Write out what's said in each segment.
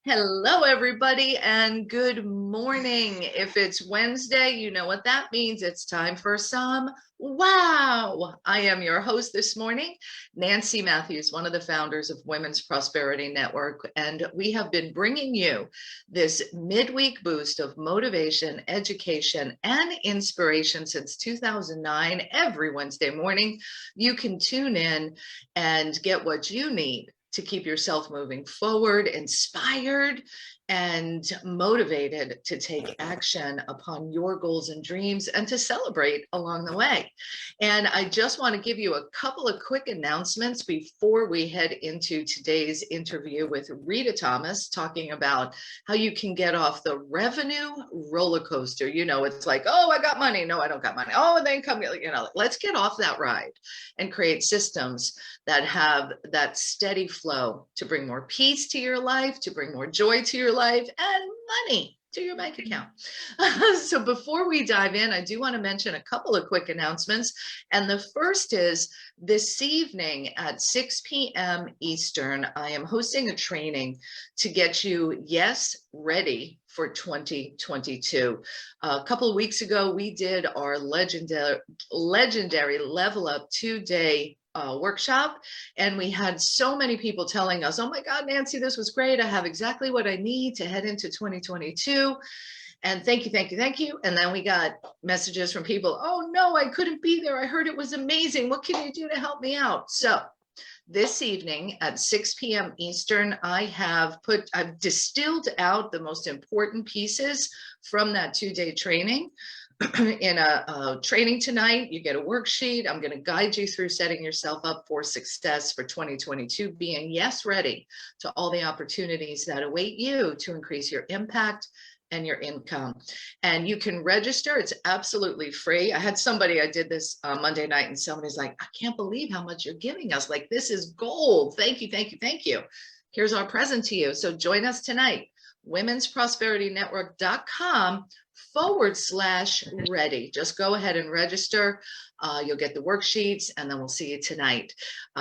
Hello, everybody, and good morning. If it's Wednesday, you know what that means. It's time for some wow. I am your host this morning, Nancy Matthews, one of the founders of Women's Prosperity Network, and we have been bringing you this midweek boost of motivation, education, and inspiration since 2009. Every Wednesday morning, you can tune in and get what you need to keep yourself moving forward, inspired, and motivated to take action upon your goals and dreams and to celebrate along the way. And I just want to give you a couple of quick announcements before we head into today's interview with Rita Thomas, talking about how you can get off the revenue roller coaster. You know, it's like, oh, I got money. No, I don't got money. Oh, and then come, let's get off that ride and create systems that have that steady flow to bring more peace to your life, to bring more joy to your life, and money to your bank account. So before we dive in, I do want to mention a couple of quick announcements. And the first is this evening at 6 p.m. Eastern, I am hosting a training to get you, ready for 2022. A couple of weeks ago, we did our legendary Level Up 2-day workshop, and we had so many people telling us, oh my God, Nancy, this was great. I have exactly what I need to head into 2022. And thank you, thank you, thank you. And then we got messages from people, oh no, I couldn't be there. I heard it was amazing. What can you do to help me out? So this evening at 6 p.m. Eastern, I've distilled out the most important pieces from that 2-day training. In a training tonight, you get a worksheet. I'm going to guide you through setting yourself up for success for 2022, being ready to all the opportunities that await you to increase your impact and your income. And you can register. It's absolutely free. I did this Monday night, and somebody's like, I can't believe how much you're giving us. Like, this is gold. Thank you, thank you, thank you. Here's our present to you. So join us tonight, womensprosperitynetwork.com/ready. Just go ahead and register. You'll get the worksheets, and then we'll see you tonight,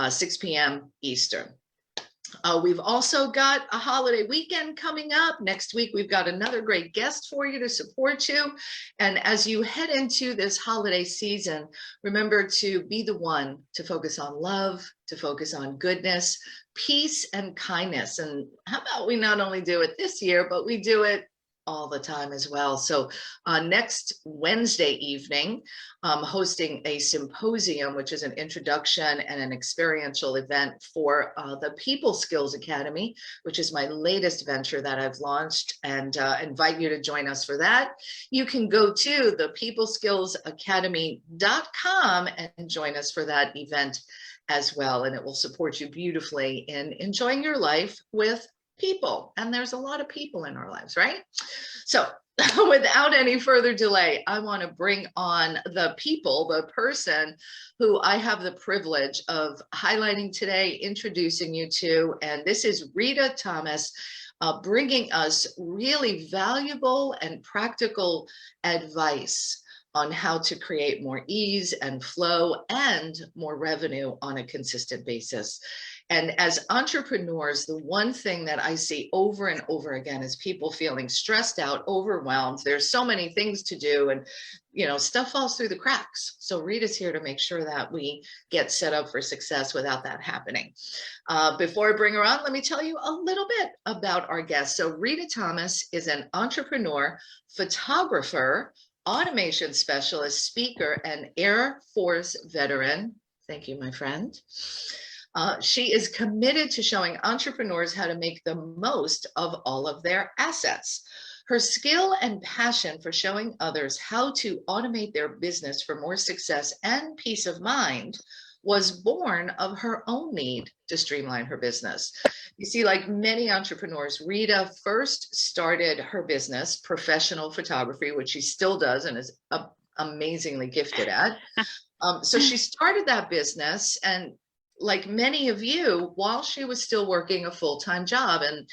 6 p.m. Eastern. We've also got a holiday weekend coming up. Next week, we've got another great guest for you to support you. And as you head into this holiday season, remember to be the one to focus on love, to focus on goodness, peace, and kindness. And how about we not only do it this year, but we do it all the time as well. So next Wednesday evening, I'm hosting a symposium, which is an introduction and an experiential event for the People Skills Academy, which is my latest venture that I've launched, and invite you to join us for that. You can go to the peopleskillsacademy.com and join us for that event as well. And it will support you beautifully in enjoying your life with people. And there's a lot of people in our lives, right? So without any further delay, I want to bring on the person who I have the privilege of highlighting today, introducing you to, and this is Rita Thomas, bringing us really valuable and practical advice on how to create more ease and flow and more revenue on a consistent basis. And as entrepreneurs, the one thing that I see over and over again is people feeling stressed out, overwhelmed. There's so many things to do, and stuff falls through the cracks. So Rita's here to make sure that we get set up for success without that happening. Before I bring her on, let me tell you a little bit about our guest. So Rita Thomas is an entrepreneur, photographer, automation specialist, speaker, and Air Force veteran. Thank you, my friend. She is committed to showing entrepreneurs how to make the most of all of their assets. Her skill and passion for showing others how to automate their business for more success and peace of mind was born of her own need to streamline her business. You see, like many entrepreneurs, Rita first started her business, professional photography, which she still does and is amazingly gifted at. So she started that business, and like many of you, while she was still working a full-time job and,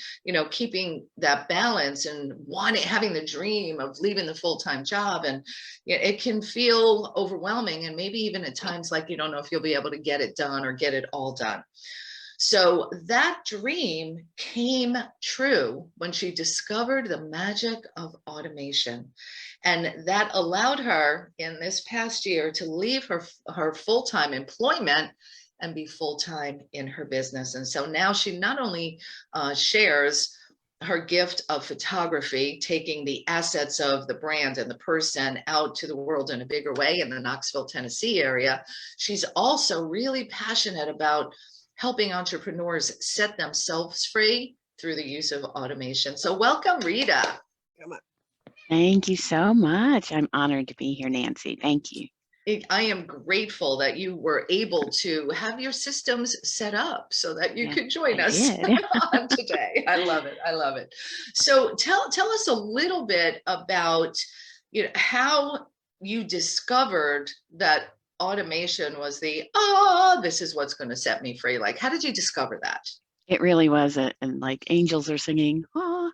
keeping that balance and having the dream of leaving the full-time job. And it can feel overwhelming, and maybe even at times like you don't know if you'll be able to get it done or get it all done. So that dream came true when she discovered the magic of automation. And that allowed her in this past year to leave her full-time employment and be full-time in her business. And so now she not only shares her gift of photography, taking the assets of the brand and the person out to the world in a bigger way in the Knoxville, Tennessee area. She's also really passionate about helping entrepreneurs set themselves free through the use of automation. So welcome, Rita. Come on. Thank you so much. I'm honored to be here, Nancy. Thank you. I am grateful that you were able to have your systems set up so that you could join us on today. I love it. I love it. So tell us a little bit about, how you discovered that automation was this is what's going to set me free. Like, how did you discover that? It really was and like angels are singing. Oh.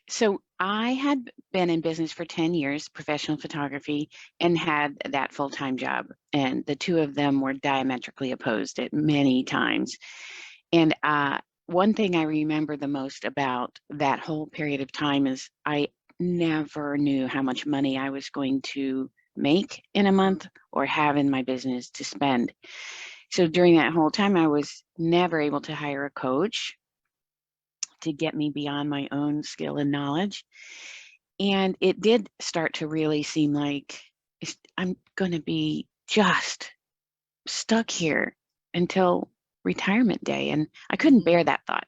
So I had been in business for 10 years, professional photography, and had that full-time job. And the two of them were diametrically opposed at many times. And one thing I remember the most about that whole period of time is I never knew how much money I was going to make in a month or have in my business to spend. So during that whole time, I was never able to hire a coach to get me beyond my own skill and knowledge. And it did start to really seem like I'm going to be just stuck here until retirement day. And I couldn't bear that thought.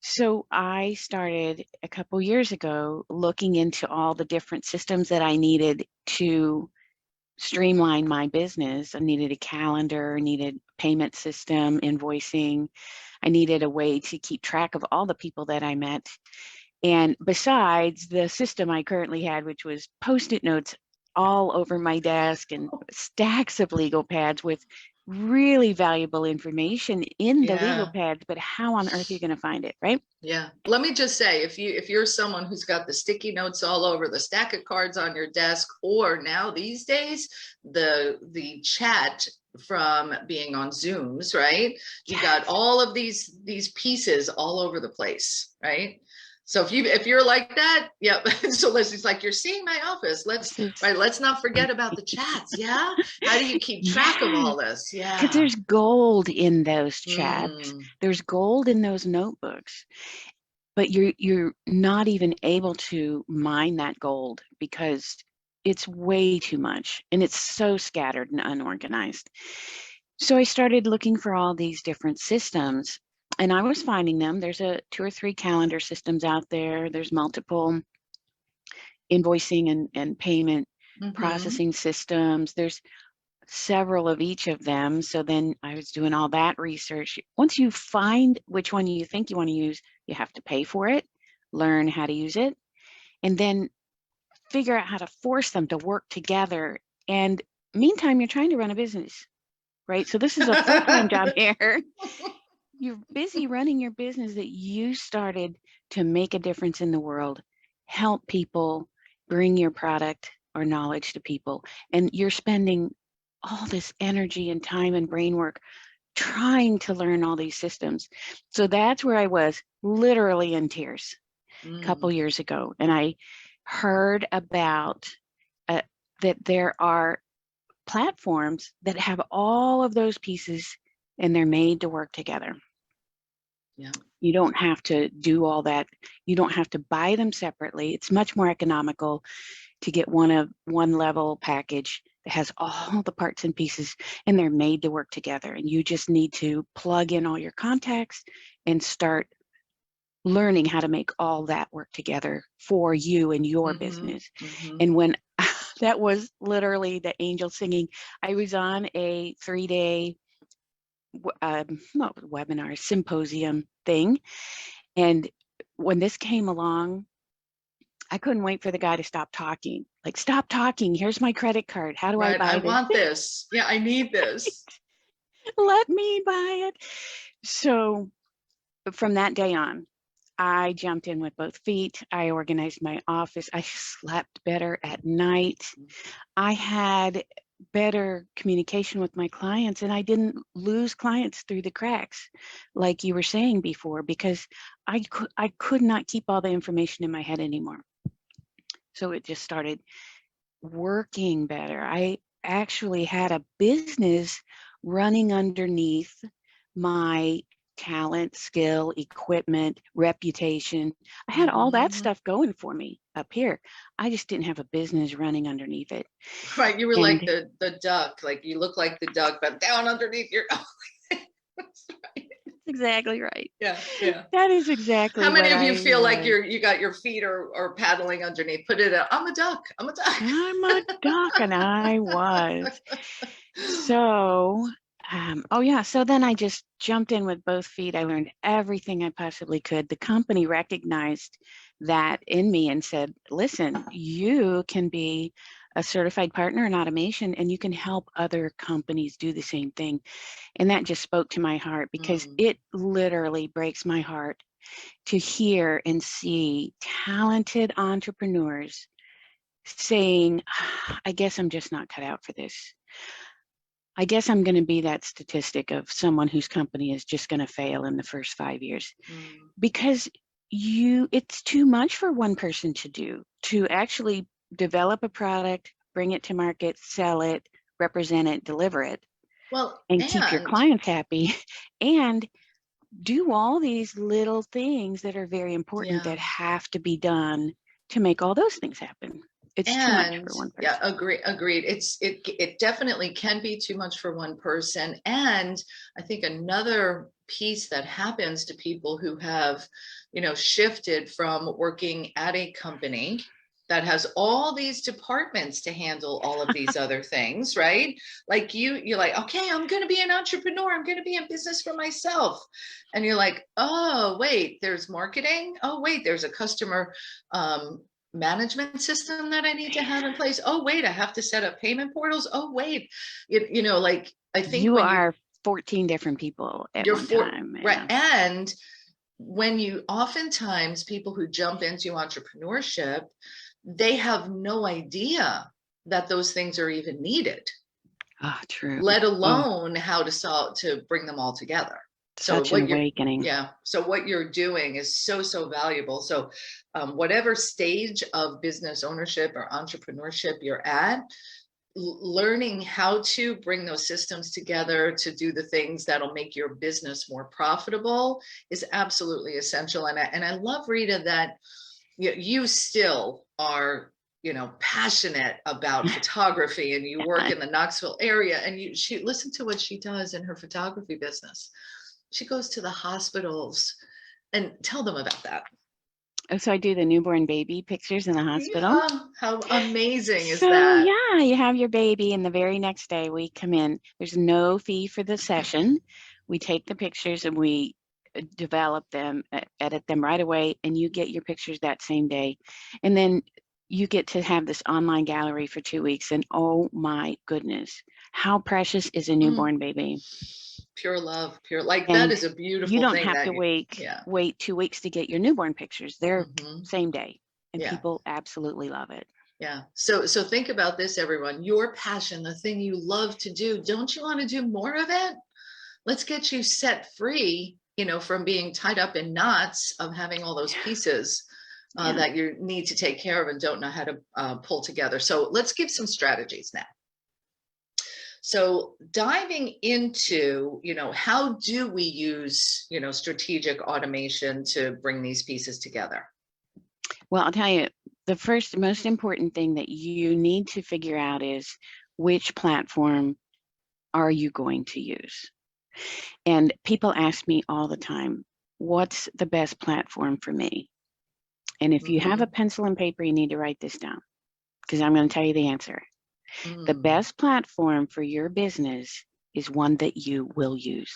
So I started a couple years ago looking into all the different systems that I needed to streamline my business. I needed a calendar, needed a payment system, invoicing. I needed a way to keep track of all the people that I met. And besides the system I currently had, which was Post-it notes all over my desk and stacks of legal pads with really valuable information in the legal pads, but how on earth are you going to find it, right? Yeah. Let me just say, if you're someone who's got the sticky notes all over, the stack of cards on your desk, or now these days, the chat from being on Zooms, right? You got all of these pieces all over the place, right? So if you're like that, yep. So Leslie's like, you're seeing my office. Let's not forget about the chats. Yeah. How do you keep track of all this? Yeah. Because there's gold in those chats. There's gold in those notebooks. But you're not even able to mine that gold because it's way too much and it's so scattered and unorganized. So I started looking for all these different systems. And I was finding them. There's 2 or 3 calendar systems out there. There's multiple invoicing and payment processing systems. There's several of each of them. So then I was doing all that research. Once you find which one you think you want to use, you have to pay for it, learn how to use it, and then figure out how to force them to work together. And meantime, you're trying to run a business, right? So this is a full-time job here. You're busy running your business that you started to make a difference in the world, help people, bring your product or knowledge to people. And you're spending all this energy and time and brain work trying to learn all these systems. So that's where I was, literally in tears a couple years ago. And I heard about that there are platforms that have all of those pieces and they're made to work together. Yeah. You don't have to do all that. You don't have to buy them separately. It's much more economical to get one level package that has all the parts and pieces and they're made to work together. And you just need to plug in all your contacts and start learning how to make all that work together for you and your business. And when that was literally the angel singing, I was on a 3-day webinar symposium thing. And when this came along, I couldn't wait for the guy to stop talking. Like, stop talking. Here's my credit card. How do I buy this? I want this. Yeah, I need this. Let me buy it. So from that day on, I jumped in with both feet. I organized my office. I slept better at night. I had better communication with my clients, and I didn't lose clients through the cracks like you were saying before, because I could not keep all the information in my head anymore. So it just started working better. I actually had a business running underneath my talent, skill, equipment, reputation. I had all that stuff going for me up here. I just didn't have a business running underneath it. Right. You were And like the duck, like you look like the duck, but down underneath your. That's right. exactly right. Yeah, yeah. That is exactly How many what of you I feel like was. you got your feet are paddling underneath? Put it. I'm a duck. I'm a duck. I'm a duck, and I was. So, oh yeah. So then I just jumped in with both feet. I learned everything I possibly could. The company recognized that in me and said, "Listen, you can be a certified partner in automation, and you can help other companies do the same thing." And that just spoke to my heart, because it literally breaks my heart to hear and see talented entrepreneurs saying, I guess I'm just not cut out for this. I guess I'm going to be that statistic of someone whose company is just going to fail in the first 5 years. Because it's too much for one person to do, to actually develop a product, bring it to market, sell it, represent it, deliver it, and keep your clients happy, and do all these little things that are very important that have to be done to make all those things happen. It's too much for one person. Yeah, agreed. It definitely can be too much for one person. And I think another piece that happens to people who have, shifted from working at a company that has all these departments to handle all of these other things, right? Like you're like, okay, I'm going to be an entrepreneur. I'm going to be in business for myself. And you're like, oh, wait, there's marketing. Oh, wait, there's a customer management system that I need to have in place. Oh, wait, I have to set up payment portals. Oh, wait, like I think you are 14 different people at one time. Right. And when you oftentimes people who jump into entrepreneurship, they have no idea that those things are even needed. True. Let alone how to bring them all together. Such an awakening. So what you're doing is so valuable. So whatever stage of business ownership or entrepreneurship you're at, learning how to bring those systems together to do the things that'll make your business more profitable is absolutely essential. And I love, Rita, that you still are passionate about photography, and you work in the Knoxville area, and she listen to what she does in her photography business. She goes to the hospitals, and tell them about that. So I do the newborn baby pictures in the hospital. Yeah, how amazing is that? Yeah, you have your baby, and the very next day we come in. There's no fee for the session. We take the pictures and we develop them, edit them right away, and you get your pictures that same day. And then you get to have this online gallery for 2 weeks. And oh my goodness, how precious is a newborn baby? Pure love, like that is a beautiful thing. You don't have to wait 2 weeks to get your newborn pictures. They're same day, and people absolutely love it. Yeah. So think about this, everyone. Your passion, the thing you love to do, don't you want to do more of it? Let's get you set free, from being tied up in knots of having all those pieces that you need to take care of and don't know how to pull together. So let's give some strategies now. So diving into, how do we use, strategic automation to bring these pieces together? Well, I'll tell you, the first most important thing that you need to figure out is which platform are you going to use? And people ask me all the time, what's the best platform for me? And if you have a pencil and paper, you need to write this down, because I'm going to tell you the answer. The best platform for your business is one that you will use.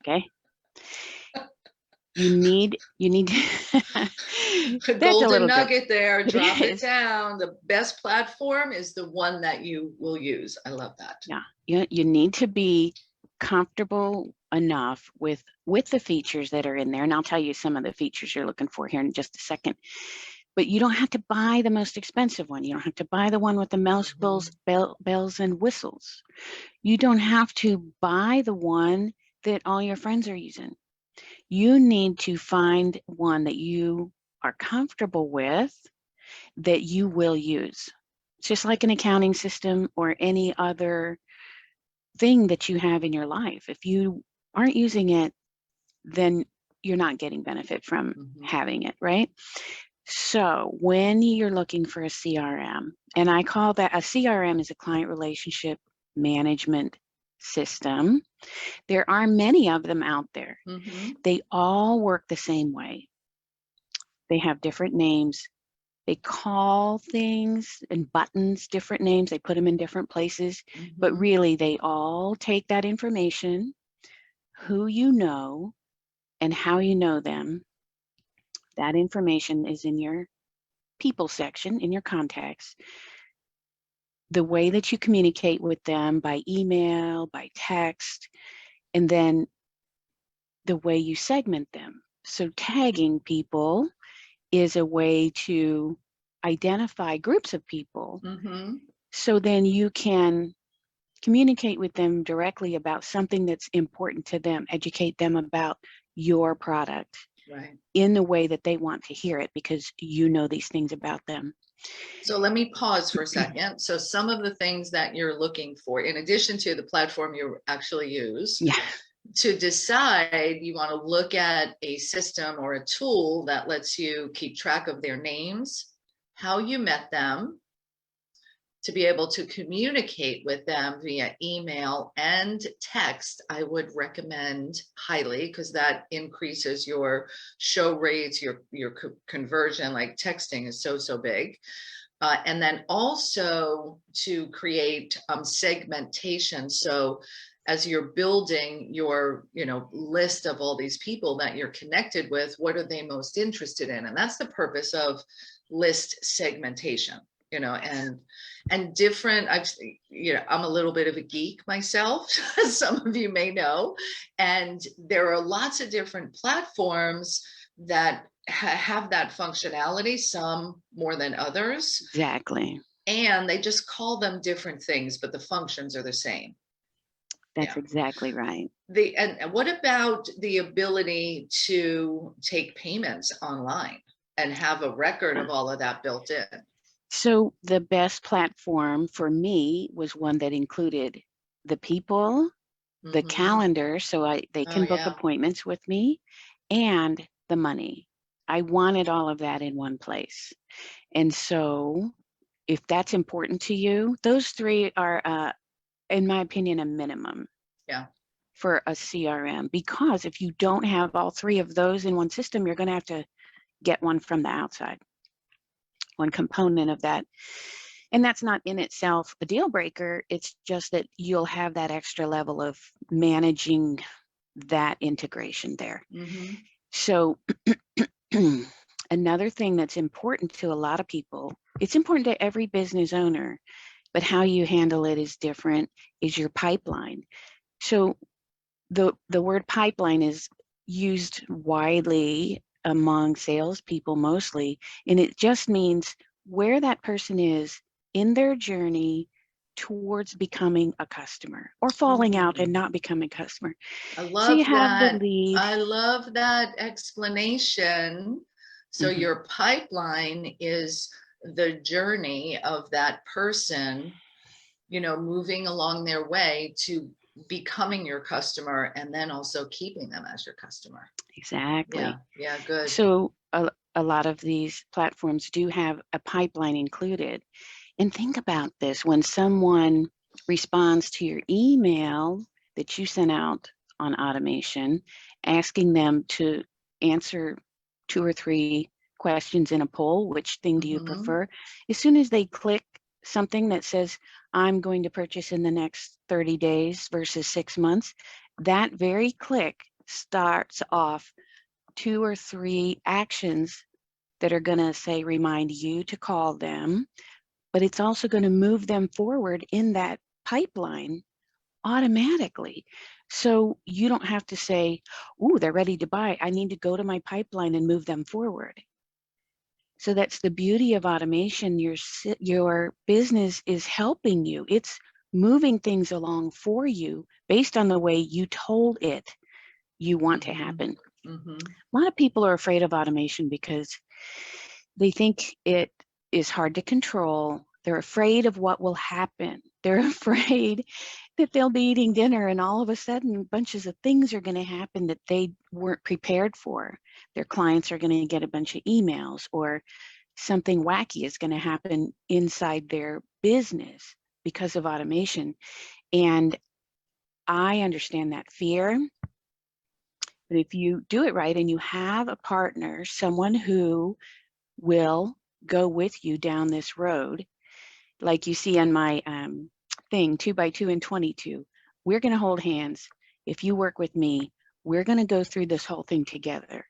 Okay? You need the golden nugget there. Drop it down. The best platform is the one that you will use. I love that. Yeah. You need to be comfortable enough with the features that are in there. And I'll tell you some of the features you're looking for here in just a second. but you don't have to buy the most expensive one. You don't have to buy the one with the most bells and whistles. You don't have to buy the one that all your friends are using. You need to find one that you are comfortable with, that you will use. It's just like an accounting system or any other thing that you have in your life. If you aren't using it, then you're not getting benefit from having it, right? So when you're looking for a CRM, and I call that a CRM is a client relationship management system. There are many of them out there. They all work the same way. They have different names. They call things and buttons different names. They put them in different places, but really they all take that information, who you know and how you know them. That information is in your people section, in your contacts. The way that you communicate with them by email, by text, and then the way you segment them. So tagging people is a way to identify groups of people. So then you can communicate with them directly about something that's important to them, educate them about your product in the way that they want to hear it, because you know these things about them. So let me pause for a second. So some of the things that you're looking for, in addition to the platform you actually use, to decide, you want to look at a system or a tool that lets you keep track of their names, how you met them, to be able to communicate with them via email and text. I would recommend highly, because that increases your show rates, your conversion. Like texting is so big. And then also to create segmentation. So as you're building your list of all these people that you're connected with, what are they most interested in? And that's the purpose of list segmentation. And different, I'm a little bit of a geek myself, as some of you may know, and there are lots of different platforms that have that functionality, some more than others. Exactly. And they just call them different things, but the functions are the same. That's exactly right. And what about the ability to take payments online and have a record of all of that built in? So the best platform for me was one that included the people, the calendar, so they can book appointments with me, and the money. I wanted all of that in one place. And so if that's important to you, those three are, in my opinion, a minimum for a CRM, because if you don't have all three of those in one system, you're going to have to get one from the outside, one component of that. And that's not in itself a deal breaker. It's just that you'll have that extra level of managing that integration there. So another thing that's important to a lot of people, it's important to every business owner, but how you handle it is different, is your pipeline. So the word pipeline is used widely among salespeople mostly, and it just means where that person is in their journey towards becoming a customer, or falling out and not becoming a customer. I love so you that. have the lead. I love that explanation. So your pipeline is the journey of that person, moving along their way to becoming your customer, and then also keeping them as your customer. Exactly. Yeah, good. So a lot of these platforms do have a pipeline included. And think about this: when someone responds to your email that you sent out on automation, asking them to answer 2 or 3 questions in a poll, which thing do you prefer? As soon as they click something that says, I'm going to purchase in the next 30 days versus 6 months, that very click starts off 2 or 3 actions that are going to say, remind you to call them, but it's also going to move them forward in that pipeline automatically. So you don't have to say, oh, they're ready to buy. I need to go to my pipeline and move them forward. So that's the beauty of automation. Your business is helping you. It's moving things along for you based on the way you told it you want to happen. A lot of people are afraid of automation because they think it is hard to control. They're afraid of what will happen. They're afraid that they'll be eating dinner and all of a sudden bunches of things are going to happen that they weren't prepared for. Their clients are going to get a bunch of emails, or something wacky is going to happen inside their business because of automation. And I understand that fear. But if you do it right and you have a partner, someone who will go with you down this road, like you see on my thing, 2x2 and 22, we're going to hold hands. If you work with me, we're going to go through this whole thing together.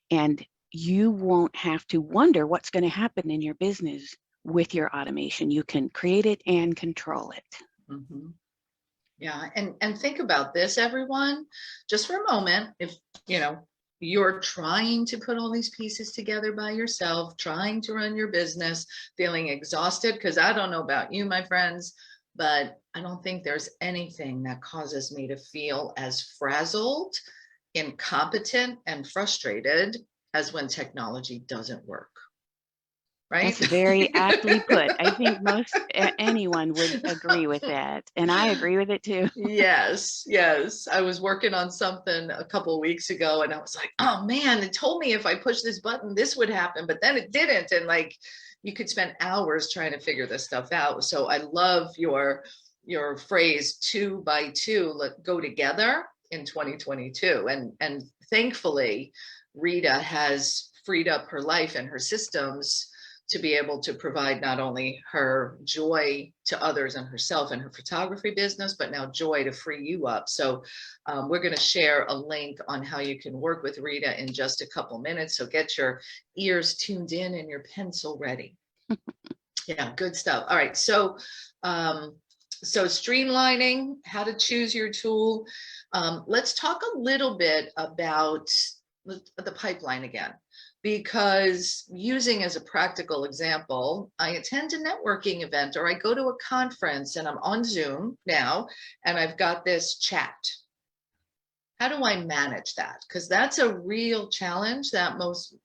And you won't have to wonder what's going to happen in your business with your automation. You can create it and control it. Yeah, and think about this, everyone, just for a moment. If you're trying to put all these pieces together by yourself, trying to run your business, feeling exhausted, because I don't know about you, my friends, but I don't think there's anything that causes me to feel as frazzled, incompetent, and frustrated as when technology doesn't work. Right? That's very aptly put. I think anyone would agree with that. And I agree with it too. Yes. I was working on something a couple of weeks ago and I was like, oh man, it told me if I push this button, this would happen, but then it didn't. And like, you could spend hours trying to figure this stuff out. So I love your phrase 2x2, let go together in 2022. And thankfully, Rita has freed up her life and her systems to be able to provide not only her joy to others and herself and her photography business, but now joy to free you up. So we're going to share a link on how you can work with Rita in just a couple minutes. So get your ears tuned in and your pencil ready. Yeah, good stuff. All right. So streamlining, how to choose your tool. Let's talk a little bit about the pipeline again. Because using as a practical example, I attend a networking event or I go to a conference and I'm on Zoom now and I've got this chat. How do I manage that? Because that's a real challenge that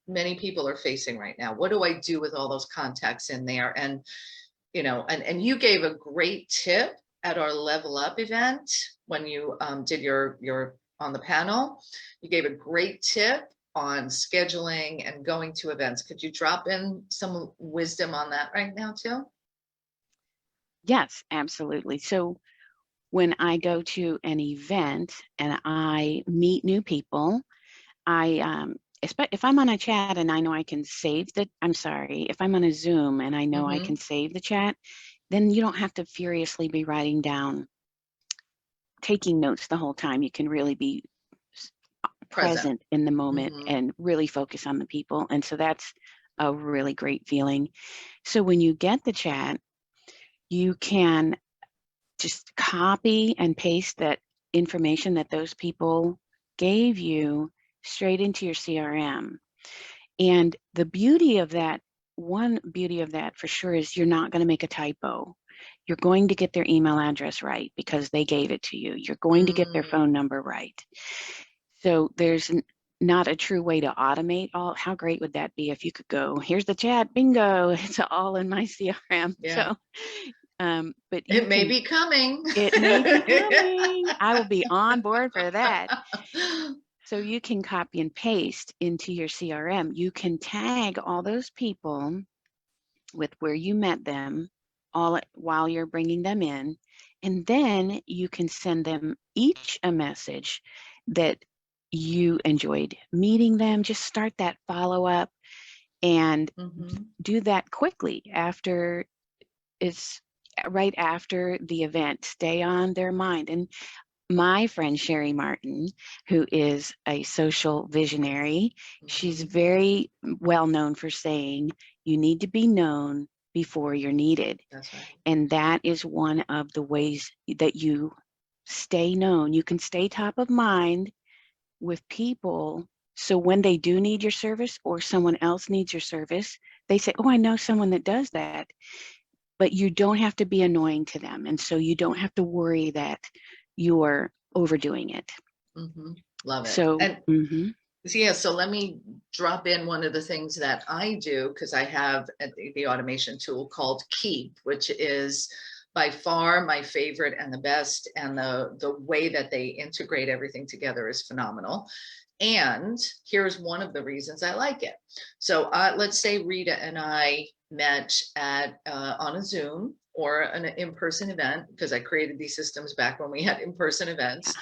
many people are facing right now. What do I do with all those contacts in there? And and you gave a great tip at our Level Up event when you did your on the panel. You gave a great tip on scheduling and going to events. Could you drop in some wisdom on that right now too? Yes, absolutely. So when I go to an event and I meet new people, if I'm on a chat and I know I can save if I'm on a Zoom and I know I can save the chat, then you don't have to furiously be writing down, taking notes the whole time. You can really be present in the moment and really focus on the people. And so that's a really great feeling. So when you get the chat, you can just copy and paste that information that those people gave you straight into your CRM. And the beauty of that, one beauty of that for sure, is you're not going to make a typo. You're going to get their email address right because they gave it to you. You're going to get their phone number right. So there's not a true way to automate all. How great would that be if you could go, here's the chat, bingo, it's all in my CRM. Yeah. So, but it may be coming. It may be coming. I will be on board for that. So you can copy and paste into your CRM. You can tag all those people with where you met them all while you're bringing them in. And then you can send them each a message that you enjoyed meeting them. Just start that follow-up and do that quickly right after the event. Stay on their mind. And my friend Sherry Martin, who is a social visionary, she's very well known for saying you need to be known before you're needed. That's right. And that is one of the ways that you stay known. You can stay top of mind with people So when they do need your service or someone else needs your service, they say, oh, I know someone that does that. But you don't have to be annoying to them. And so you don't have to worry that you're overdoing it. Love it. So, and yeah, so let me drop in one of the things that I do, because I have the automation tool called Keep, which is by far my favorite and the best. And the way that they integrate everything together is phenomenal. And here's one of the reasons I like it. So let's say Rita and I met at on a Zoom or an in-person event, because I created these systems back when we had in-person events.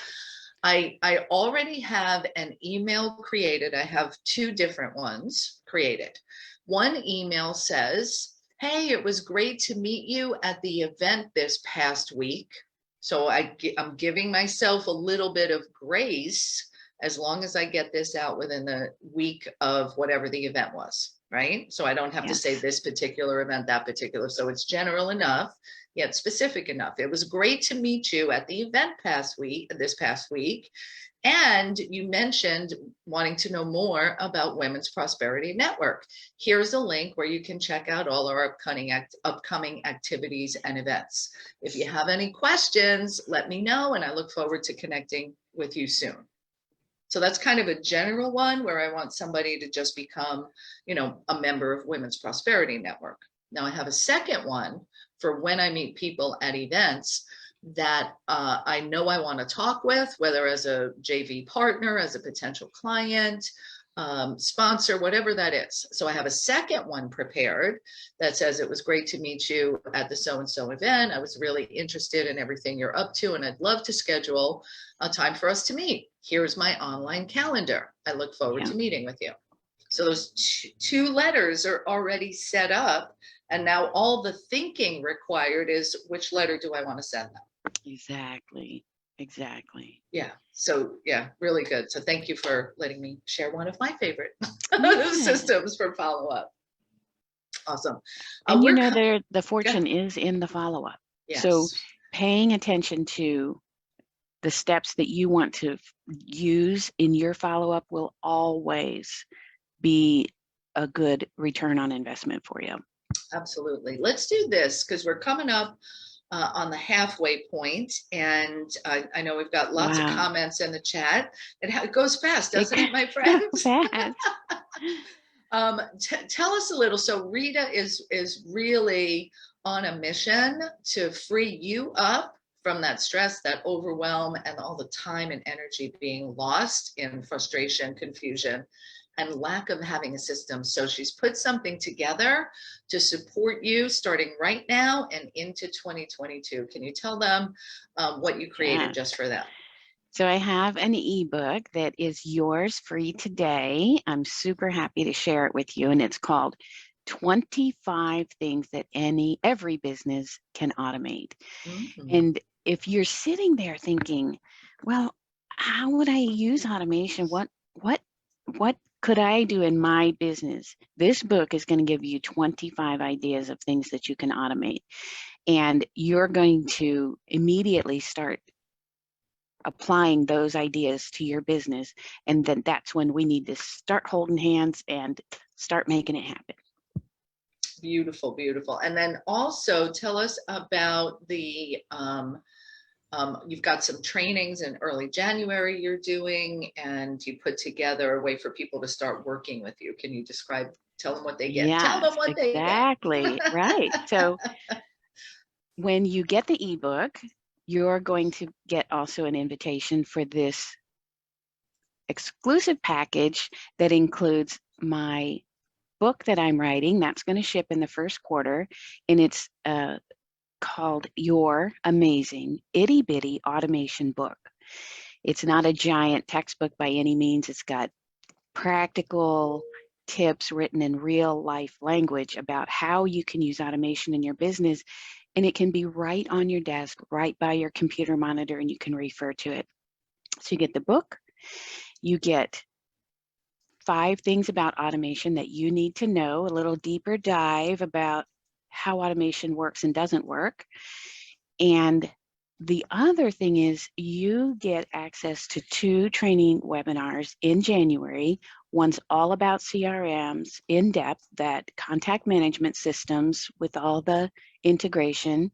I already have an email created. I have two different ones created. One email says, hey, it was great to meet you at the event this past week. So I'm giving myself a little bit of grace as long as I get this out within the week of whatever the event was, right? So I don't have to say this particular event, that particular. So it's general enough, yet specific enough. It was great to meet you at the event this past week. And you mentioned wanting to know more about Women's Prosperity Network. Here's a link where you can check out all our upcoming activities and events. If you have any questions, let me know, and I look forward to connecting with you soon. So that's kind of a general one where I want somebody to just become, a member of Women's Prosperity Network. Now I have a second one for when I meet people at events that I know I want to talk with, whether as a JV partner, as a potential client, sponsor, whatever that is. So I have a second one prepared that says, it was great to meet you at the so-and-so event. I was really interested in everything you're up to, and I'd love to schedule a time for us to meet. Here's my online calendar. I look forward to meeting with you. So those two letters are already set up. And now all the thinking required is, which letter do I want to send them? Exactly. Yeah. So yeah, really good. So thank you for letting me share one of my favorite systems for follow-up. Awesome. And the fortune is in the follow-up. Yes. So paying attention to the steps that you want to use in your follow-up will always be a good return on investment for you. Absolutely. Let's do this because we're coming up on the halfway point, and I know we've got lots of comments in the chat. It goes fast, doesn't it, my friends? Fast. Tell us a little. So Rita is really on a mission to free you up from that stress, that overwhelm, and all the time and energy being lost in frustration, confusion, and lack of having a system. So she's put something together to support you starting right now and into 2022. Can you tell them what you created just for them? So I have an ebook that is yours free today. I'm super happy to share it with you, and it's called 25 Things That Every Business Can Automate. And if you're sitting there thinking, well, how would I use automation? What could I do in my business? This book is going to give you 25 ideas of things that you can automate. And you're going to immediately start applying those ideas to your business. And then that's when we need to start holding hands and start making it happen. Beautiful, beautiful. And then also tell us about the, you've got some trainings in early January you're doing, and you put together a way for people to start working with you. Can you tell them what they get? Yes, tell them what they get. Exactly, right. So when you get the ebook, you're going to get also an invitation for this exclusive package that includes my book that I'm writing. That's going to ship in the first quarter, and it's called Your Amazing Itty Bitty Automation Book. It's not a giant textbook by any means. It's got practical tips written in real life language about how you can use automation in your business, and it can be right on your desk, right by your computer monitor, and you can refer to it. So you get the book, you get 5 things about automation that you need to know, a little deeper dive about how automation works and doesn't work. And the other thing is you get access to 2 training webinars in January. One's all about CRMs in depth, that contact management systems with all the integration.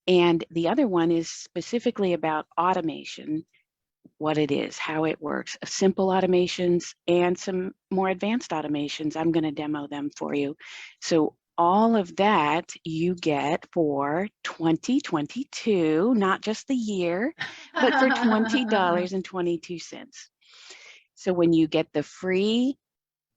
And the other one is specifically about automation, what it is, how it works, simple automations and some more advanced automations. I'm going to demo them for you. So all of that you get for 2022, not just the year, but for $20.22. So when you get the free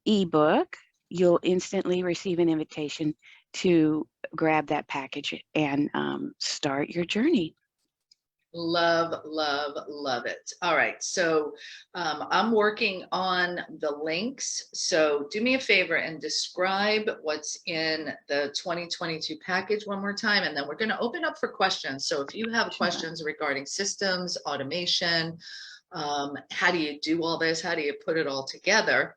ebook, you'll instantly receive an invitation to grab that package and start your journey. Love, love, love it. All right. So I'm working on the links. So do me a favor and describe what's in the 2022 package one more time. And then we're going to open up for questions. So if you have questions regarding systems, automation, how do you do all this? How do you put it all together?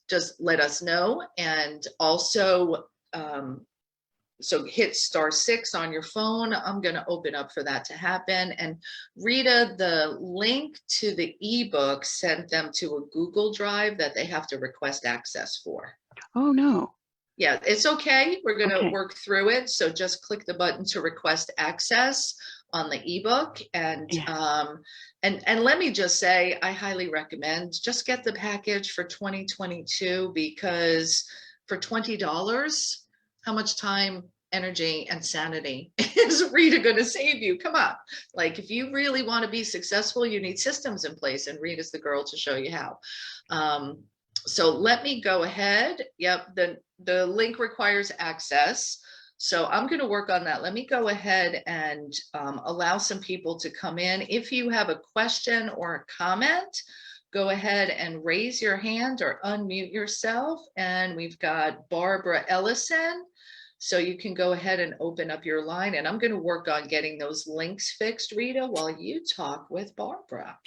Just let us know. And also, so hit *6 on your phone. I'm going to open up for that to happen. And Rita, the link to the ebook sent them to a Google Drive that they have to request access for. Oh, no. Yeah, it's okay. We're going to work through it. So just click the button to request access on the ebook. And and let me just say, I highly recommend just get the package for 2022, because for $20, how much time, energy, and sanity is Rita going to save you? Come on. Like, if you really want to be successful, you need systems in place, and Rita's the girl to show you how. So let me go ahead. Yep, the link requires access. So I'm going to work on that. Let me go ahead and allow some people to come in. If you have a question or a comment, go ahead and raise your hand or unmute yourself. And we've got Barbara Ellison. So you can go ahead and open up your line. And I'm going to work on getting those links fixed, Rita, while you talk with Barbara.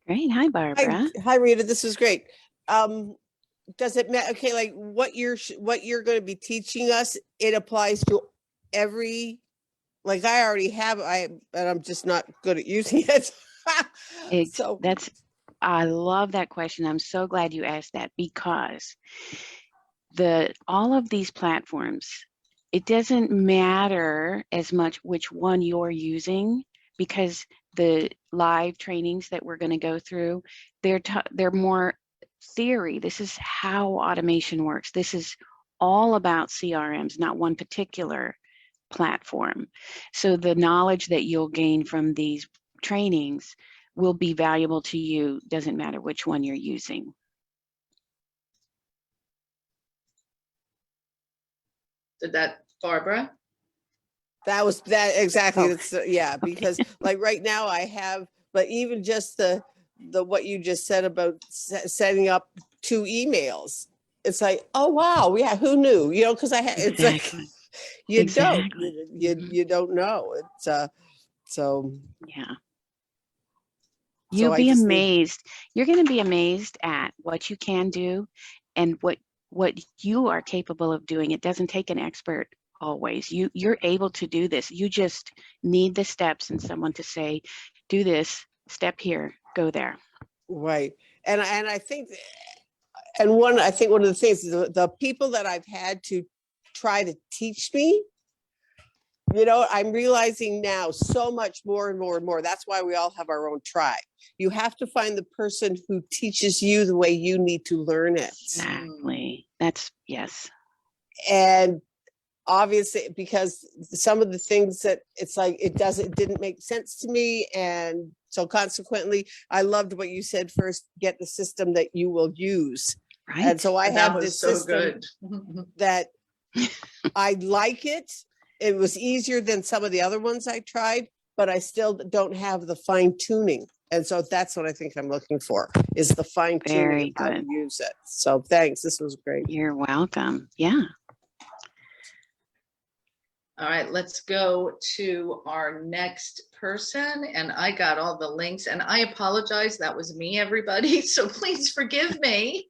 Great. Hi, Barbara. Hi, Rita. This is great. Does it matter? Okay, like what you're going to be teaching us, it applies to every, like I already have, but I'm just not good at using it. So I love that question. I'm so glad you asked that, because all of these platforms, it doesn't matter as much which one you're using, because the live trainings that we're going to go through, they're more theory. This is how automation works. This is all about CRMs, not one particular platform. So the knowledge that you'll gain from these trainings will be valuable to you. Doesn't matter which one you're using. Did that, Barbara? That was that exactly. That's, yeah, because like right now I have, but even just the what you just said about setting up 2 emails, it's like, oh wow, yeah, who knew? You know, because it's like you don't know. It's so yeah. You'll be amazed. You're going to be amazed at what you can do and what you are capable of doing. It doesn't take an expert always. You're able to do this. You just need the steps and someone to say, do this, step here, go there. Right. And I think, one of the things is the people that I've had to try to teach me, you know, I'm realizing now so much more and more and more. That's why we all have our own tribe. You have to find the person who teaches you the way you need to learn it. Exactly. Yes. And obviously, because some of the things that it's like, it didn't make sense to me. And so consequently, I loved what you said first, get the system that you will use. Right. And so I have this system that I like it. It was easier than some of the other ones I tried, but I still don't have the fine tuning. And so that's what I think I'm looking for, is the fine tuning of how to use it. So thanks. This was great. You're welcome. Yeah. All right, let's go to our next person. And I got all the links, and I apologize. That was me, everybody. So please forgive me.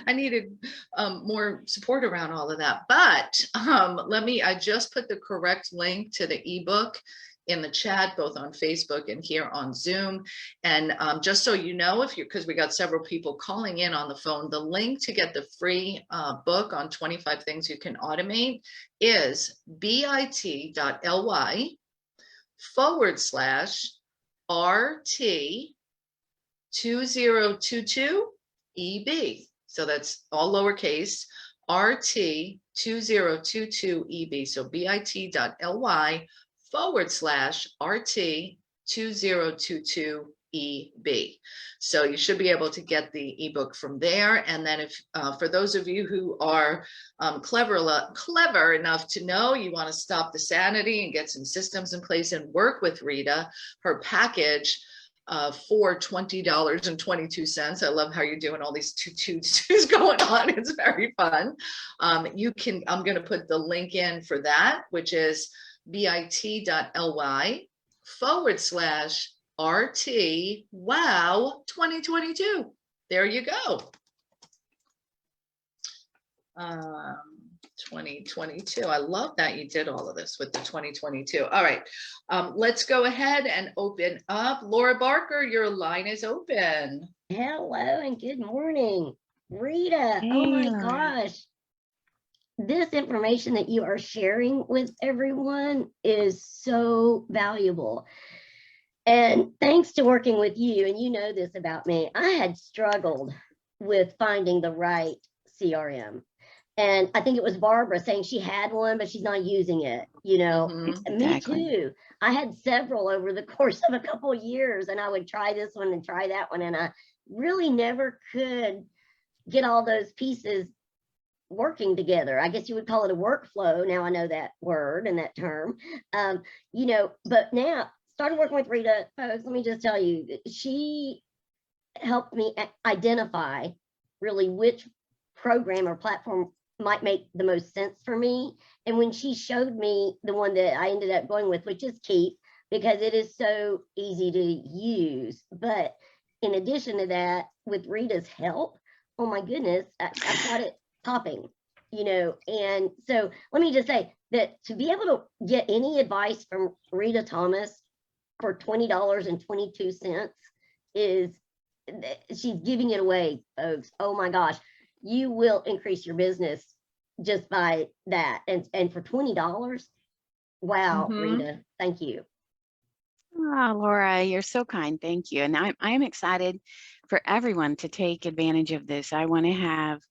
I needed more support around all of that. But I just put the correct link to the ebook in the chat, both on Facebook and here on Zoom. And just so you know, because we got several people calling in on the phone, the link to get the free book on 25 things you can automate is bit.ly/RT2022EB. So that's all lowercase, RT2022EB. So bit.ly/RT2022EB. So you should be able to get the ebook from there. And then if for those of you who are clever enough to know you want to stop the sanity and get some systems in place and work with Rita, her package for $20.22. I love how you're doing all these twos going on. It's very fun. I'm going to put the link in for that, which is bit.ly/RT wow 2022. There you go. 2022. I love that you did all of this with the 2022. All right, let's go ahead and open up. Laura Barker, your line is open. Hello and good morning, Rita. Hey, Oh my Laura. gosh. This information that you are sharing with everyone is so valuable. And thanks to working with you, and you know this about me, I had struggled with finding the right CRM. And I think it was Barbara saying she had one, but she's not using it, you know. Exactly. Me too. I had several over the course of a couple of years, and I would try this one and try that one. And I really never could get all those pieces working together. I guess you would call it a workflow. Now I know that word and that term, you know, but now started working with Rita, folks, let me just tell you, she helped me identify really which program or platform might make the most sense for me. And when she showed me the one that I ended up going with, which is Keep, because it is so easy to use. But in addition to that, with Rita's help, oh my goodness, I got it popping, you know. And so let me just say that to be able to get any advice from Rita Thomas for $20.22 is, she's giving it away, folks. Oh my gosh, you will increase your business just by that. And for $20, wow, Rita, thank you. Oh, Laura, you're so kind. Thank you. And I'm excited for everyone to take advantage of this. I want to have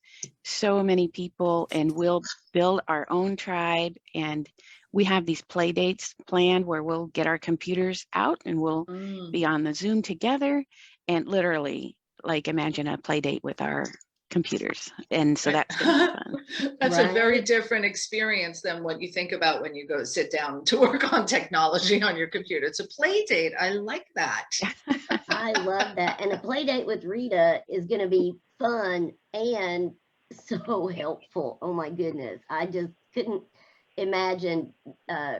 so many people, and we'll build our own tribe. And we have these play dates planned where we'll get our computers out and we'll be on the Zoom together, and literally, like, imagine a play date with our computers. And so that's gonna be fun. That's a very different experience than what you think about when you go sit down to work on technology on your computer. It's a play date. I like that. I love that. And a play date with Rita is going to be fun and so helpful. Oh my goodness. I just couldn't imagine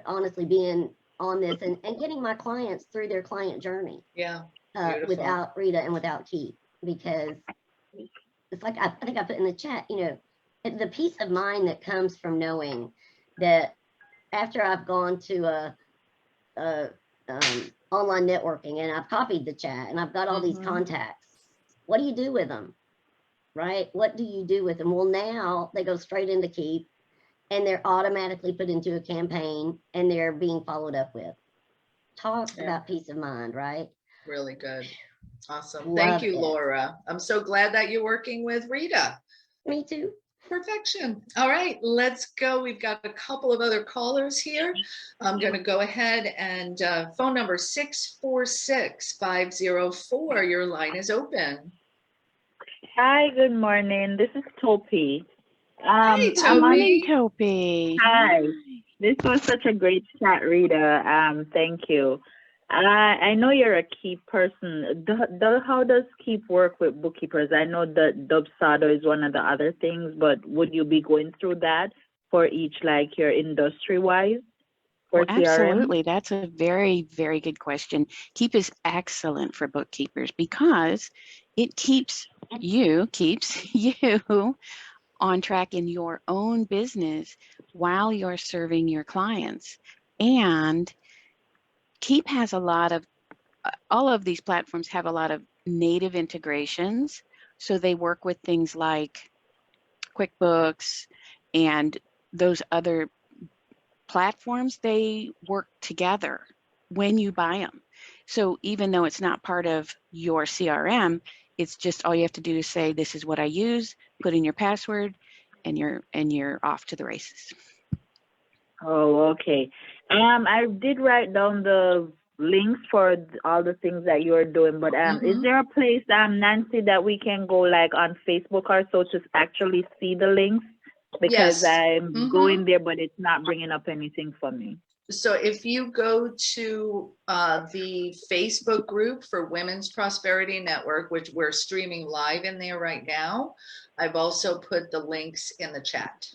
honestly being on this and getting my clients through their client journey. Yeah. Without Rita and without Keith, because it's like I think I put in the chat, you know, the peace of mind that comes from knowing that after I've gone to online networking and I've copied the chat and I've got all these contacts, what do you do with them? Right? What do you do with them? Well, now they go straight into Keep and they're automatically put into a campaign and they're being followed up with. Talk about peace of mind, right? Really good. Awesome. Thank you, Laura. I'm so glad that you're working with Rita. Me too. Perfection. All right, let's go. We've got a couple of other callers here. I'm going to go ahead and phone number 646-504. Your line is open. Hi, good morning. This is Topi. Hey, Morning, Topi. Hi. This was such a great chat, Rita. Thank you. I know you're a Keep person. How does Keep work with bookkeepers? I know that Dubsado is one of the other things, but would you be going through that for each, like your industry-wise? for Well, CRM? absolutely. That's a very, very good question. Keep is excellent for bookkeepers because it keeps you on track in your own business while you're serving your clients. And Keep has a lot of, all of these platforms have a lot of native integrations. So they work with things like QuickBooks and those other platforms, they work together when you buy them. So even though it's not part of your CRM, it's just all you have to do is say, this is what I use, put in your password, and you're off to the races. Oh, okay. I did write down the links for all the things that you're doing, but is there a place, Nancy, that we can go like on Facebook or so to actually see the links? Because Yes. I'm going there, but it's not bringing up anything for me. So if you go to the Facebook group for Women's Prosperity Network, which we're streaming live in there right now, I've also put the links in the chat.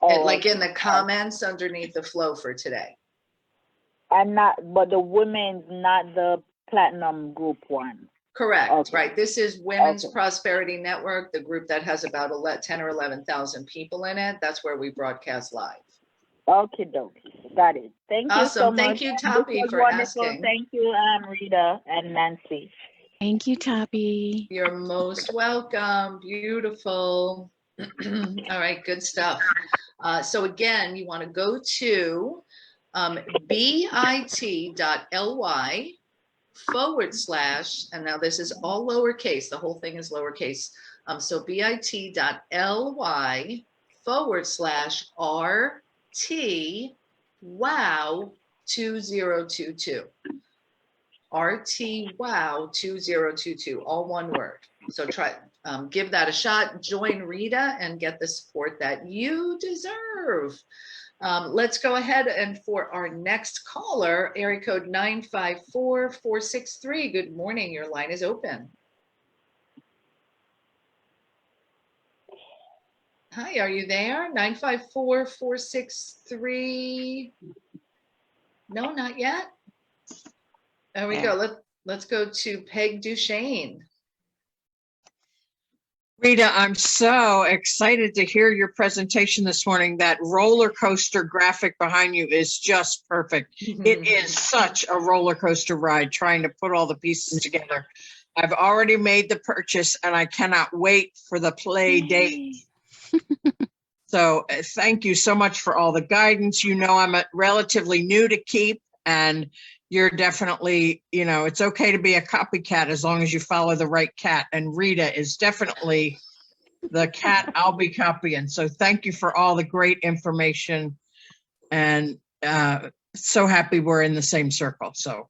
Oh, Like in the comments underneath the flow for today. And but the women's, not the platinum group one. Correct, Okay. right. This is Women's Prosperity Network, the group that has about 10 or 11,000 people in it. That's where we broadcast live. Okay, dokie. Got it. Thank you so Awesome. much. Thank you, Toppy, for wonderful. asking. Thank you, Rita and Nancy. Thank you, Toppy. You're most welcome. Beautiful. All right, good stuff. So again, you want to go to bit.ly / and now this is all lowercase, the whole thing is lowercase. So bit.ly / RT wow 2022. RT wow 2022, all one word. So try, give that a shot, join Rita and get the support that you deserve. Let's go ahead and for our next caller, area code 954-463. Good morning, your line is open. Hi, are you there? 954-463. No, not yet. There we go. Let's go to Peg Duchesne. Rita, I'm so excited to hear your presentation this morning. That roller coaster graphic behind you is just perfect. It is such a roller coaster ride trying to put all the pieces together. I've already made the purchase and I cannot wait for the play date. So thank you so much for all the guidance. You know, I'm relatively new to Keep, and you're definitely, you know, it's okay to be a copycat as long as you follow the right cat. And Rita is definitely the cat I'll be copying. So thank you for all the great information, and so happy we're in the same circle. So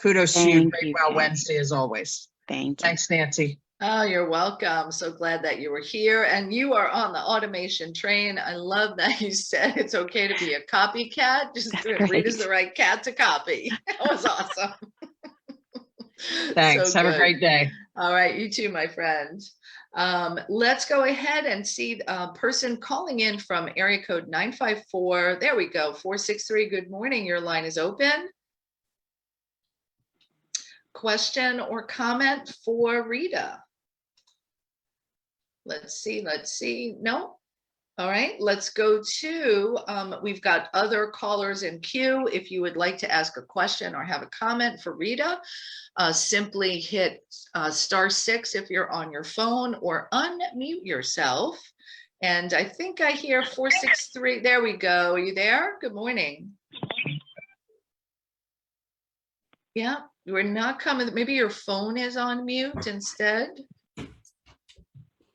kudos to you. Great Wow Wednesday as always. Thank you. Thanks, Nancy. Oh, you're welcome. So glad that you were here and you are on the automation train. I love that you said it's okay to be a copycat. Just Rita's the right cat to copy. That was awesome. Thanks. So have a great day. All right. You too, my friend. Let's go ahead and see a person calling in from area code 954. There we go. 463. Good morning. Your line is open. Question or comment for Rita? Let's see. No. All right, let's go to, we've got other callers in queue. If you would like to ask a question or have a comment for Rita, simply hit *6 if you're on your phone, or unmute yourself. And I think I hear 463. There we go. Are you there? Good morning. Yeah, we're not coming. Maybe your phone is on mute instead.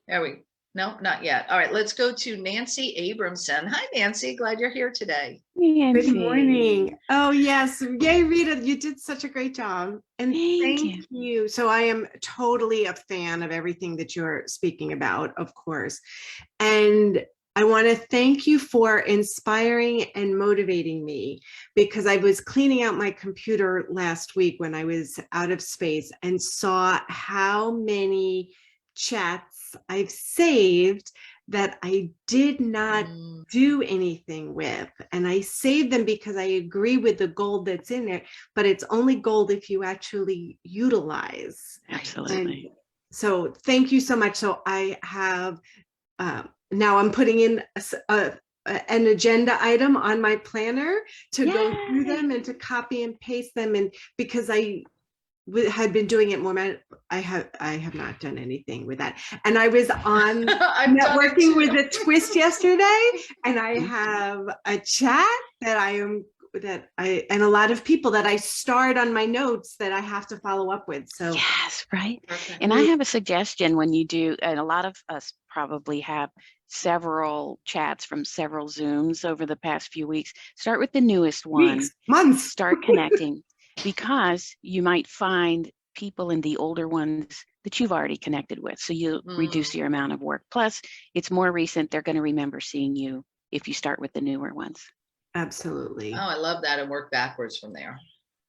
There we, no, not yet. All right, let's go to Nancy Abramson. Hi, Nancy. Glad you're here today. Nancy. Good morning. Oh, yes. Yay, Rita, you did such a great job. And thank you. So I am totally a fan of everything that you're speaking about, of course. And I want to thank you for inspiring and motivating me, because I was cleaning out my computer last week when I was out of space and saw how many chats I've saved that I did not do anything with. And I saved them because I agree with the gold that's in there, but it's only gold if you actually utilize. Absolutely. And so thank you so much. So I have, now I'm putting in an agenda item on my planner to go through them and to copy and paste them. And because I had been doing it more, I have not done anything with that. And I was on networking with a twist yesterday, and I have a chat that and a lot of people that I starred on my notes that I have to follow up with. So yes, right. And I have a suggestion when you do, and a lot of us probably have several chats from several Zooms over the past few weeks. Start with the newest one. Months. Start connecting. Because you might find people in the older ones that you've already connected with. So you reduce your amount of work. Plus, it's more recent. They're going to remember seeing you if you start with the newer ones. Absolutely. Oh, I love that. And work backwards from there.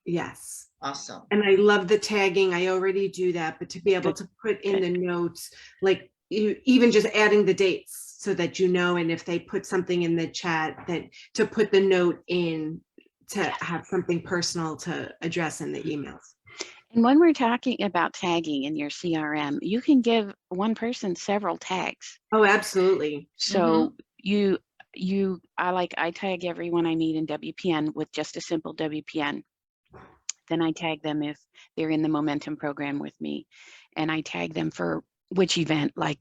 Yes. Awesome. And I love the tagging. I already do that, but to be able to put in the notes, like even just adding the dates so that you know, and if they put something in the chat, that to put the note in, to have something personal to address in the emails. And when we're talking about tagging in your CRM, you can give one person several tags. Oh, absolutely. So I tag everyone I meet in WPN with just a simple WPN. Then I tag them if they're in the Momentum program with me. And I tag them for which event, like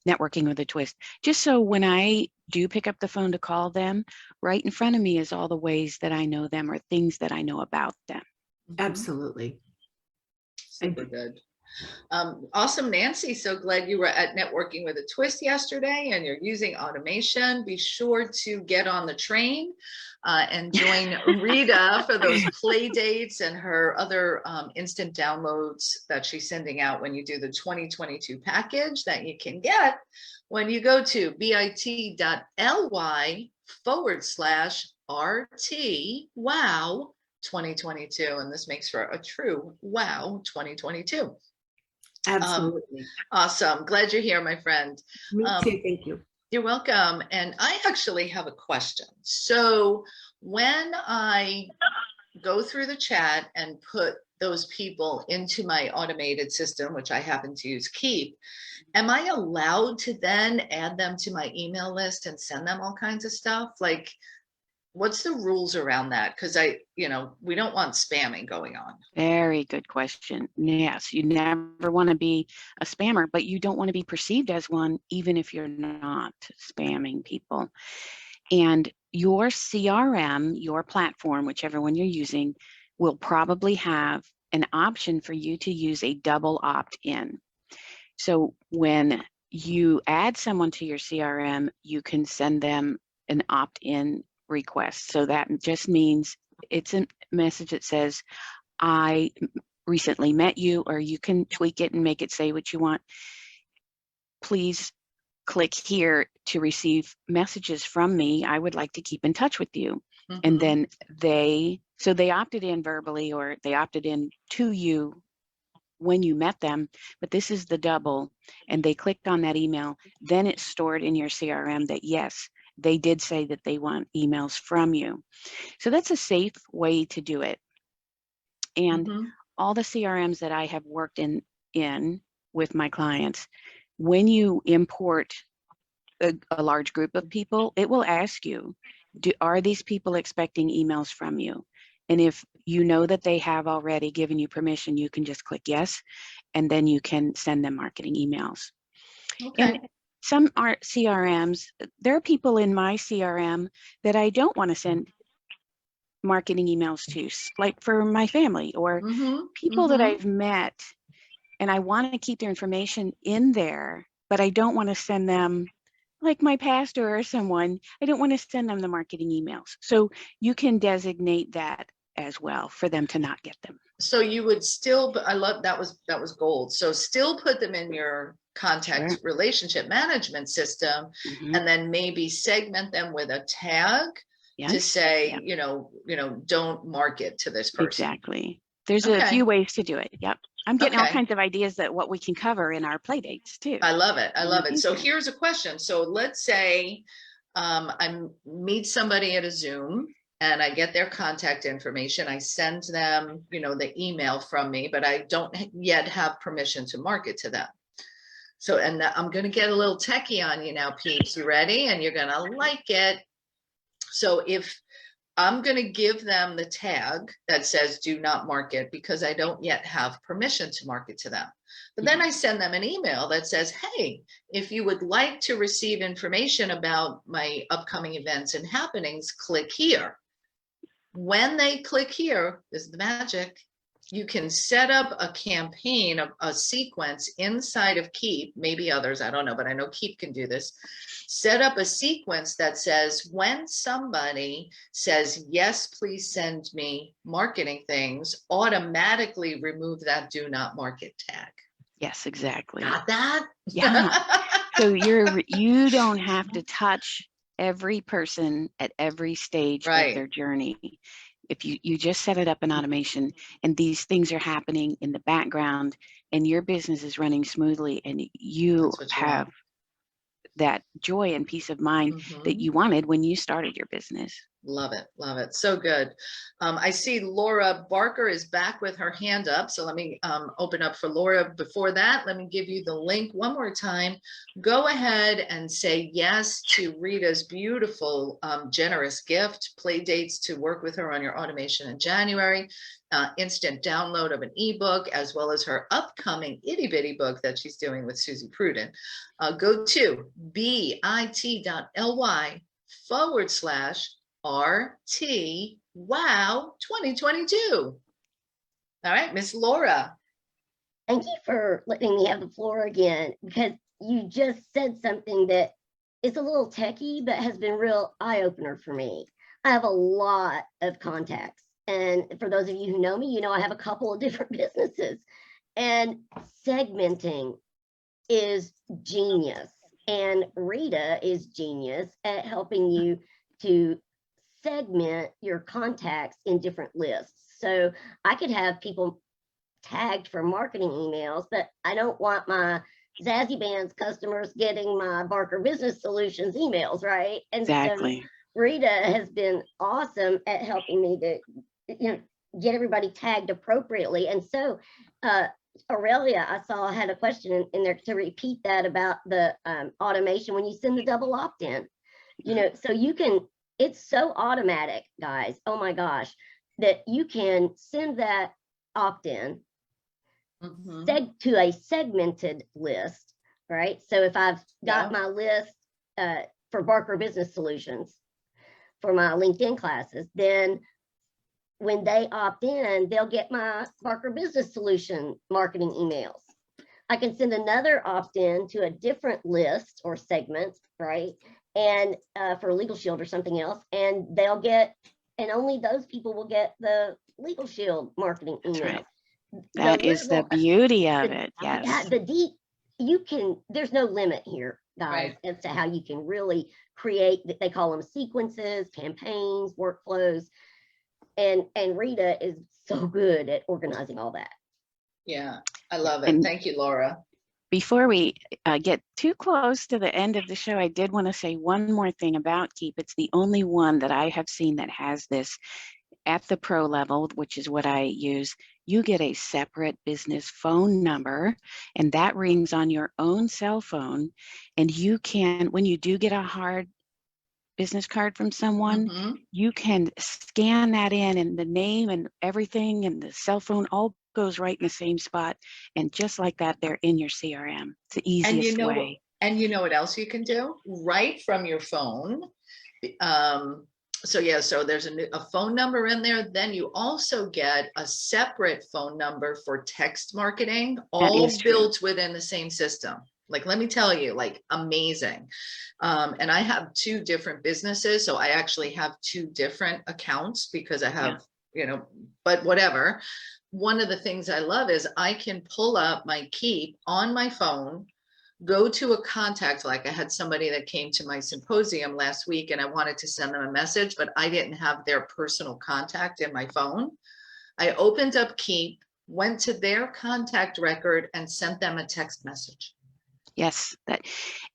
networking with a twist, just so when I do pick up the phone to call them, right in front of me is all the ways that I know them or things that I know about them. Absolutely. Super good. Awesome, Nancy. So glad you were at Networking with a Twist yesterday and you're using automation. Be sure to get on the train and join Rita for those play dates and her other instant downloads that she's sending out when you do the 2022 package that you can get when you go to bit.ly/RT wow 2022. And this makes for a true wow 2022. Absolutely. Awesome. Glad you're here, my friend. Me too. Thank you. You're welcome. And I actually have a question. So when I go through the chat and put those people into my automated system, which I happen to use Keep, am I allowed to then add them to my email list and send them all kinds of stuff? Like, what's the rules around that? Because we don't want spamming going on. Very good question. Yes, you never want to be a spammer, but you don't want to be perceived as one, even if you're not spamming people. And your CRM, your platform, whichever one you're using, will probably have an option for you to use a double opt-in. So when you add someone to your CRM, you can send them an opt-in request. So that just means it's a message that says, I recently met you, or you can tweak it and make it say what you want. Please click here to receive messages from me. I would like to keep in touch with you. And then they opted in verbally, or they opted in to you when you met them, but this is the double, and they clicked on that email. Then it's stored in your CRM that yes, they did say that they want emails from you. So that's a safe way to do it. And all the CRMs that I have worked in with my clients, when you import a large group of people, it will ask you, are these people expecting emails from you? And if you know that they have already given you permission, you can just click yes, and then you can send them marketing emails. Okay. And some are CRMs, there are people in my CRM that I don't want to send marketing emails to, like for my family or people that I've met, and I want to keep their information in there, but I don't want to send them, like my pastor or someone, I don't want to send them the marketing emails. So you can designate that as well for them to not get them. So you would still, I love, that was gold. So still put them in your contact relationship management system, and then maybe segment them with a tag to say, don't market to this person. Exactly. There's a few ways to do it. Yep. I'm getting all Okay. kinds of ideas that what we can cover in our play dates too. I love it. I in love the it. So future. here's a question. So let's say I meet somebody at a Zoom and I get their contact information. I send them, the email from me, but I don't yet have permission to market to them. So, and I'm going to get a little techie on you now, peeps. You ready? And you're going to like it. So if I'm going to give them the tag that says do not market because I don't yet have permission to market to them. But then I send them an email that says, hey, if you would like to receive information about my upcoming events and happenings, click here. When they click here, this is the magic. You can set up a campaign, a sequence inside of Keep, maybe others, I don't know, but I know Keep can do this. Set up a sequence that says when somebody says, yes, please send me marketing things, automatically remove that do not market tag. Yes, exactly. Got that? Yeah. So you don't have to touch every person at every stage of their journey. If you just set it up in automation and these things are happening in the background and your business is running smoothly and you have that joy and peace of mind that you wanted when you started your business. Love it. Love it. So good. I see Laura Barker is back with her hand up. So let me open up for Laura. Before that, let me give you the link one more time. Go ahead and say yes to Rita's beautiful, generous gift, play dates to work with her on your automation in January, instant download of an ebook, as well as her upcoming itty bitty book that she's doing with Susie Pruden. Go to bit.ly/RT Wow 2022. All right, Miss Laura. Thank you for letting me have the floor again, because you just said something that is a little techie, but has been real eye-opener for me. I have a lot of contacts. And for those of you who know me, I have a couple of different businesses. And segmenting is genius. And Rita is genius at helping you to segment your contacts in different lists. So I could have people tagged for marketing emails, but I don't want my Zazzy Bands customers getting my Barker Business Solutions emails, right? And exactly. So Rita has been awesome at helping me to get everybody tagged appropriately. And so Aurelia, I saw had a question in there to repeat that about the automation when you send the double opt-in. So you can, it's so automatic, guys. Oh my gosh, that you can send that opt-in to a segmented list, right? So if I've got my list for Barker Business Solutions for my LinkedIn classes, then when they opt in, they'll get my Barker Business Solution marketing emails. I can send another opt-in to a different list or segment, right? And for Legal Shield or something else, and they'll get, and only those people will get the Legal Shield marketing email. That's right. That is the beauty of it. Yes. There's no limit here, guys, as to how you can really create, they call them sequences, campaigns, workflows. And Rita is so good at organizing all that. Yeah, I love it. And thank you, Laura. Before we get too close to the end of the show, I did want to say one more thing about Keep. It's the only one that I have seen that has this at the pro level, which is what I use. You get a separate business phone number, and that rings on your own cell phone. And you can, when you do get a hard business card from someone, you can scan that in, and the name and everything and the cell phone all goes right in the same spot. And just like that, they're in your CRM. It's the easiest way. And you know what else you can do? Right from your phone. So there's a phone number in there. Then you also get a separate phone number for text marketing, all built within the same system. Like, let me tell you, like, amazing. And I have 2 different businesses. So I actually have 2 different accounts because I have, but whatever. One of the things I love is I can pull up my Keep on my phone, go to a contact. Like I had somebody that came to my symposium last week and I wanted to send them a message, but I didn't have their personal contact in my phone. I opened up Keep, went to their contact record and sent them a text message. Yes, that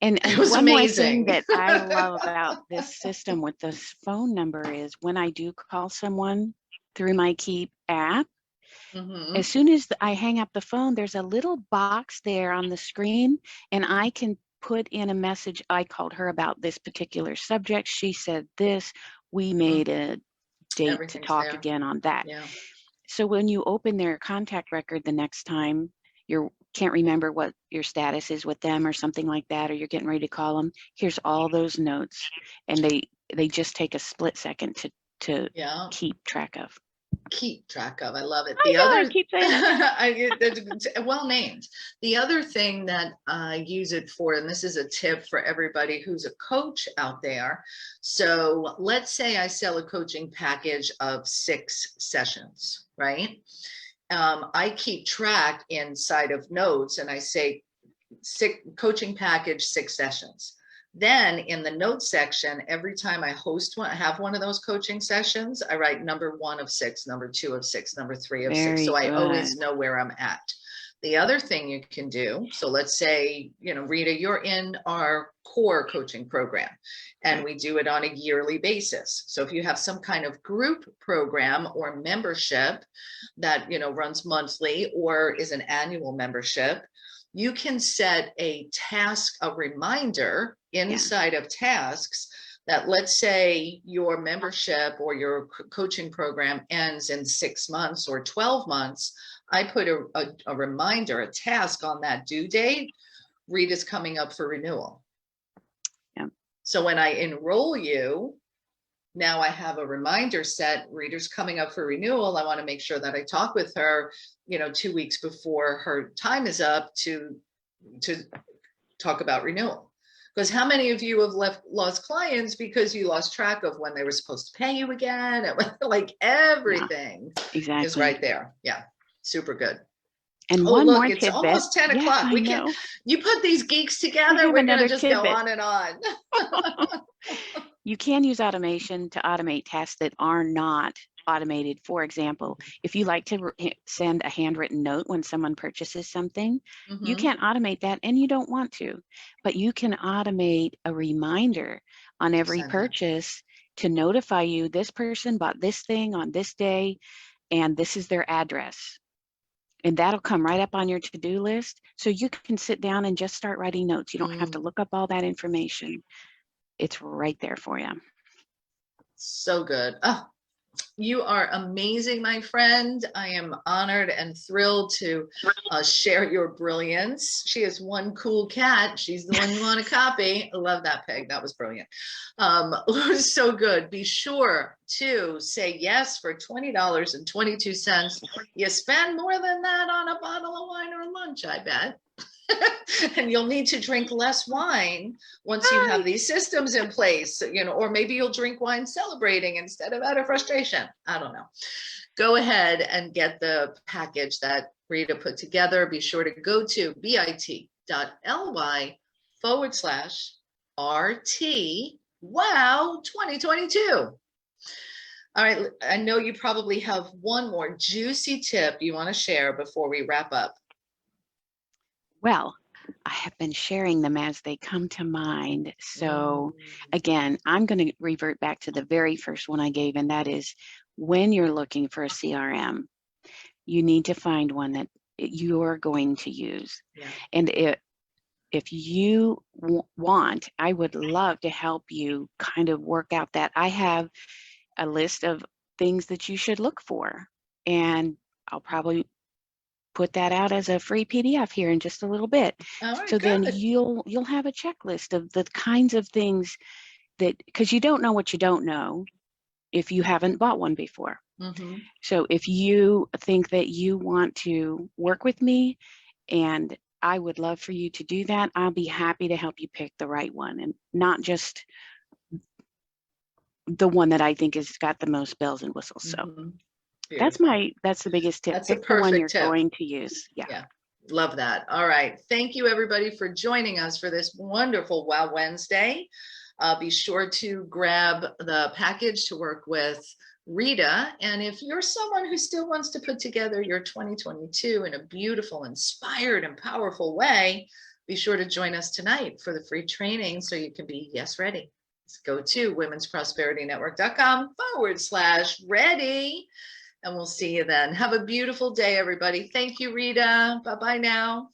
and It was one more thing amazing. that I love about this system with this phone number is when I do call someone through my Keep app, as soon as I hang up the phone, there's a little box there on the screen, and I can put in a message. I called her about this particular subject. She said this. We made a date to Everything's talk there. again on that. Yeah. So when you open their contact record the next time, you can't remember what your status is with them or something like that, or you're getting ready to call them, here's all those notes, and they just take a split second to Yeah. keep track of. Keep track of. I love it. I know, I keep saying it. Well named. The other thing that I use it for, and this is a tip for everybody who's a coach out there. So let's say I sell a coaching package of 6 sessions, right? I keep track inside of notes, and I say coaching package 6 sessions. Then in the notes section, every time I have one of those coaching sessions, I write number 1 of 6, number 2 of 6, number 3 of 6. So I always know where I'm at. The other thing you can do, so let's say, Rita, you're in our core coaching program, and we do it on a yearly basis. So if you have some kind of group program or membership that, runs monthly or is an annual membership, you can set a task, a reminder inside of tasks that, let's say your membership or your coaching program ends in 6 months or 12 months. I put a reminder, a task on that due date. Rita's coming up for renewal. Yeah. So when I enroll you, now I have a reminder set. Rita's coming up for renewal. I want to make sure that I talk with her, 2 weeks before her time is up to talk about renewal. Because how many of you have lost clients because you lost track of when they were supposed to pay you again? Like everything is right there. Yeah, super good. And oh, one look, more it's tidbit. almost 10 o'clock. You put these geeks together, we're going to just go on and on. You can use automation to automate tasks that are not automated. For example, if you like to send a handwritten note when someone purchases something, you can't automate that, and you don't want to, but you can automate a reminder on every purchase to notify you this person bought this thing on this day, and this is their address. And that'll come right up on your to-do list. So you can sit down and just start writing notes. You don't have to look up all that information. It's right there for you. So good. Oh, you are amazing, my friend. I am honored and thrilled to share your brilliance. She is one cool cat. She's the one you want to copy. I love that, Peg. That was brilliant. So good. Be sure to say yes for $20.22. You spend more than that on a bottle of wine or lunch, I bet. And you'll need to drink less wine once you have these systems in place, or maybe you'll drink wine celebrating instead of out of frustration. I don't know. Go ahead and get the package that Rita put together. Be sure to go to bit.ly/RT Wow 2022. All right. I know you probably have one more juicy tip you want to share before we wrap up. Well, I have been sharing them as they come to mind. So again, I'm going to revert back to the very first one I gave, and that is when you're looking for a CRM, you need to find one that you're going to use. Yeah. And if you want, I would love to help you kind of work out that. I have a list of things that you should look for, and I'll probably put that out as a free PDF here in just a little bit. Right, so good. Then you'll have a checklist of the kinds of things that, because you don't know what you don't know if you haven't bought one before. So if you think that you want to work with me, and I would love for you to do that, I'll be happy to help you pick the right one, and not just the one that I think has got the most bells and whistles. So that's the biggest tip. That's Pick a perfect the one you're tip. going to use. Yeah. Love that. All right. Thank you, everybody, for joining us for this wonderful Wow Wednesday. Be sure to grab the package to work with Rita. And if you're someone who still wants to put together your 2022 in a beautiful, inspired, and powerful way, be sure to join us tonight for the free training so you can be yes ready. Let's go to womensprosperinetwork.com/ready. And we'll see you then. Have a beautiful day, everybody. Thank you, Rita. Bye-bye now.